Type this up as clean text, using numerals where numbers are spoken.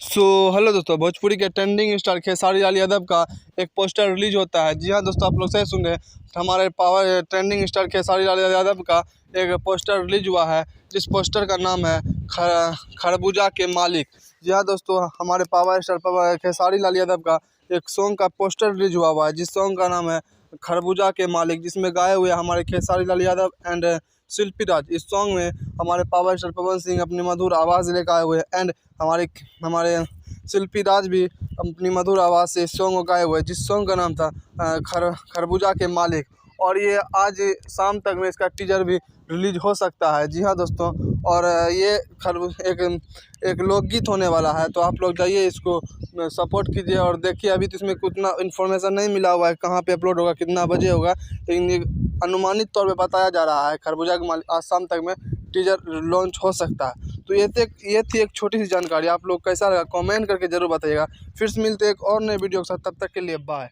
Hello दोस्तों, भोजपुरी के trending star Khesari Lal Yadav का एक पोस्टर रिलीज होता है। जी हाँ दोस्तों, आप लोग सही सुन रहे हैं। हमारे power trending star Khesari Lal Yadav का एक पोस्टर रिलीज हुआ है, जिस पोस्टर का नाम है खरबूजा के मालिक। जी हाँ दोस्तों, हमारे पावर स्टार खेसारी लाल यादव का एक सॉन्ग का पोस्टर रिलीज हुआ है, जिस सॉन्ग का नाम है खरबूजा के मालिक, जिसमें गाए हुए हमारे खेसारी लाल यादव एंड शिल्पी राज। इस सॉन्ग में हमारे पावर स्टार पवन सिंह अपनी मधुर आवाज़ लेकर आए हुए हैं एंड हमारे शिल्पी राज भी अपनी मधुर आवाज़ से इस सॉन्ग को गाए हुए हैं, जिस सॉन्ग का नाम था खरबूजा के मालिक। और ये आज शाम तक में इसका टीजर भी रिलीज हो सकता है। जी हाँ दोस्तों, और ये एक लोकगीत होने वाला है, तो आप लोग जाइए इसको सपोर्ट कीजिए और देखिए। अभी तो इसमें उतना इन्फॉर्मेशन नहीं मिला हुआ है कहाँ पे अपलोड होगा, कितना बजे होगा, लेकिन ये अनुमानित तौर पे बताया जा रहा है खरबूजा के मालिक आज शाम तक में टीजर लॉन्च हो सकता है। तो ये थी एक छोटी सी जानकारी। आप लोग कैसा लगा कमेंट करके ज़रूर बताइएगा। फिर से मिलते हैं एक और नए वीडियो के साथ, तब तक के लिए बाय।